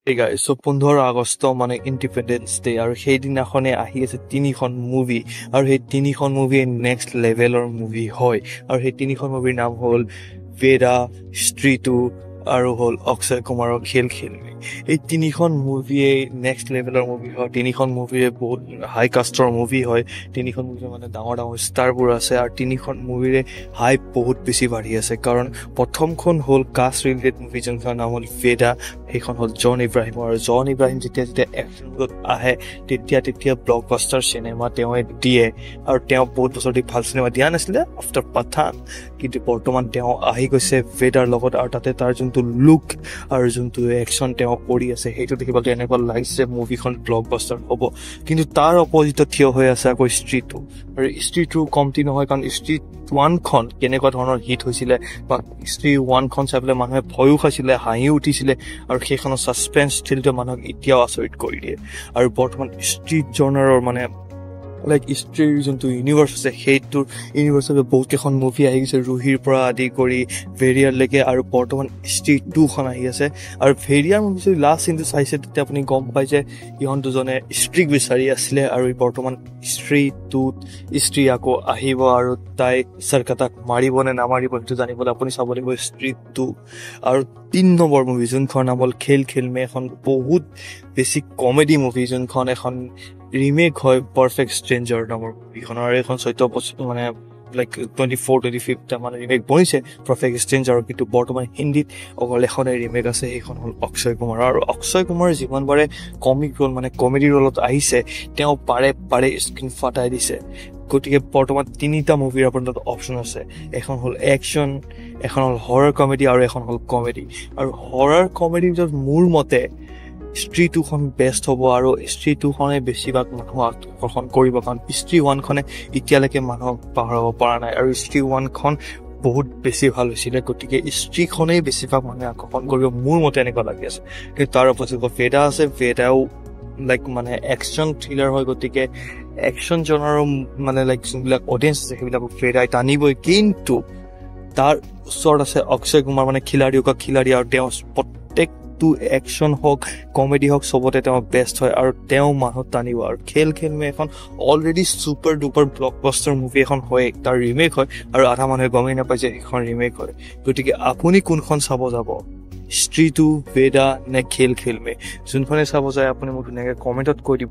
Hey guys, so 15 August মানে independence day আৰু সেইদিনাখনে আহি আছে তিনিখন মুভি আৰু সেই তিনিখন মুভি নেক্সট লেভেলৰ মুভি হয় আৰু সেই তিনিখন মুভিৰ নাম হ'ল ভেদা, স্ত্ৰী 2 আৰু হ'ল অক্ষয় কুমাৰৰ খেল খেলমি। এই তিনিখন মুভিয়ে নেক্সট লেভেলৰ মুভি হয়। তিনিখন মুভিয়ে বহুত হাই কাষ্টৰ মুভি হয়। তিনিখন মুভি মানে ডাঙৰ ডাঙৰ ষ্টাৰবোৰ আছে আৰু তিনিখন মুভিৰে হাইপ বহুত বেছি বাঢ়ি আছে, কাৰণ প্ৰথমখন হ'ল কাষ্ট ৰিলেটেড মুভি যোনখন নাম হ'ল ভেদা। সেইখন হ'ল জন ইব্ৰাহিম, আৰু জন ইব্ৰাহিম যেতিয়া একশ্যনত আহে তেতিয়া ব্লকবাষ্টাৰ চিনেমা তেওঁ দিয়ে, আৰু তেওঁ বহুত বছৰ দি ভাল চিনেমা দিয়া নাছিলে আফটাৰ পাঠান, কিন্তু বৰ্তমান তেওঁ আহি গৈছে ভেদাৰ লগত, আৰু তাতে তাৰ যোনটো লুক আৰু যোনটো একশ্যন তেওঁ কৰি আছে সেইটো দেখিবলৈ এনেকুৱা লাগিছে মুভিখন ব্লকবাষ্টাৰ হ'ব। কিন্তু তাৰ অপজিটত থিয় হৈ আছে আকৌ স্ত্ৰী 2, আৰু স্ত্ৰী 2 কমতি নহয়, কাৰণ স্ত্ৰী 1খন কেনেকুৱা ধৰণৰ হিট হৈছিলে, বা স্ত্ৰী 1খন চাই পেলাই মানুহে ভয়ো খাইছিলে, হাঁহিও উঠিছিলে, আৰু সেইখনৰ ছাছপেন্স থ্ৰিলটোৱে মানুহক এতিয়াও আচৰিত কৰি দিয়ে। আৰু বৰ্তমান ষ্ট্ৰীট জনাৰৰ মানে লাইক স্ত্ৰীৰ যোনটো ইউনিভাৰ্চ আছে সেইটোৰ ইউনিভাৰ্চত বহুত কেইখন মুভি আহি গৈছে, ৰুহিৰ পৰা আদি কৰি ভেৰিয়াৰলৈকে, আৰু বৰ্তমান স্ত্ৰী 2খন আহি আছে। আৰু ভেৰিয়াৰ মুভি যদি লাষ্ট চিনটো চাইছে তেতিয়া আপুনি গম পাই যে ইহঁত দুজনে স্ত্ৰীক বিচাৰি আছিলে, আৰু বৰ্তমান স্ত্ৰী 2ত স্ত্ৰী আকৌ আহিব, আৰু তাই চৰকাতাক মাৰিব নে নামাৰিব সেইটো জানিবলৈ আপুনি চাব লাগিব স্ত্ৰী 2। আৰু 3 নম্বৰ মুভি যোনখন নাম হ'ল খেল খেলমে, এখন বহুত বেছি কমেডি মুভি, যোনখন এখন ৰিমেক হয় পাৰফেক্ট ষ্ট্ৰেঞ্জাৰ নামৰ মুভিখনৰ, আৰু এইখন 14 বছৰ মানে লাইক 24-25 মানে ৰিমেক বনিছে পাৰফেক্ট ষ্ট্ৰেঞ্জাৰৰ, কিন্তু বৰ্তমান হিন্দীত অকল এখনেই ৰিমেক আছে, সেইখন হ'ল অক্ষয় কুমাৰ। আৰু অক্ষয় কুমাৰ যিমানবাৰে কমিক ৰোল মানে কমেডি ৰোলত আহিছে তেওঁ পাৰে স্ক্ৰীন ফাটাই দিছে। গতিকে বৰ্তমান 3টা মুভিৰ আপোনাৰ তাত অপশ্যন আছে, এখন হ'ল একশ্যন, এখন হ'ল হৰৰ কমেডি, আৰু এখন হ'ল কমেডি। আৰু হৰৰ কমেডিৰ ভিতৰত মোৰ মতে স্ত্ৰী 2খন বেষ্ট হ'ব, আৰু স্ত্ৰী 2খনে বেছিভাগ মানুহক আকৰ্ষণ কৰিব, কাৰণ স্ত্ৰী 1খনে এতিয়ালৈকে মানুহক পাহৰাব পৰা নাই, আৰু স্ত্ৰী 1খন বহুত বেছি ভাল হৈছিলে, গতিকে স্ত্ৰীখনেই বেছিভাগ মানুহে আকৰ্ষণ কৰিব মোৰ মতে এনেকুৱা লাগি আছে। কিন্তু তাৰ অপজিট ভেদা আছে, ভেদাও লাইক মানে একশ্যন থ্ৰিলাৰ হয়, গতিকে একশ্যন জনাৰো মানে লাইক যোনবিলাক অডিয়েঞ্চ আছে সেইবিলাক ভেদাই টানিবই। কিন্তু তাৰ ওচৰত আছে অক্ষয় কুমাৰ, মানে খিলাড়ী, আৰু তেওঁ প্ৰত্যেকটো একশ্যন হওক কমেডি হওক চবতে তেওঁ বেষ্ট হয়, আৰু তেওঁ মানুহ টানিব। আৰু খেল খেলমে এখন already super duper blockbuster movie এখন হয়, তাৰ ৰিমেক হয়, আৰু আধা মানুহে গমেই নাপায় যে সেইখন ৰিমেক হয়। গতিকে আপুনি কোনখন চাব যাব, স্ত্ৰী 2, ভেদা নে খেল খেলমে? যোনখনে চাব যায় আপুনি মোক ধুনীয়াকৈ কমেণ্টত কৈ দিব।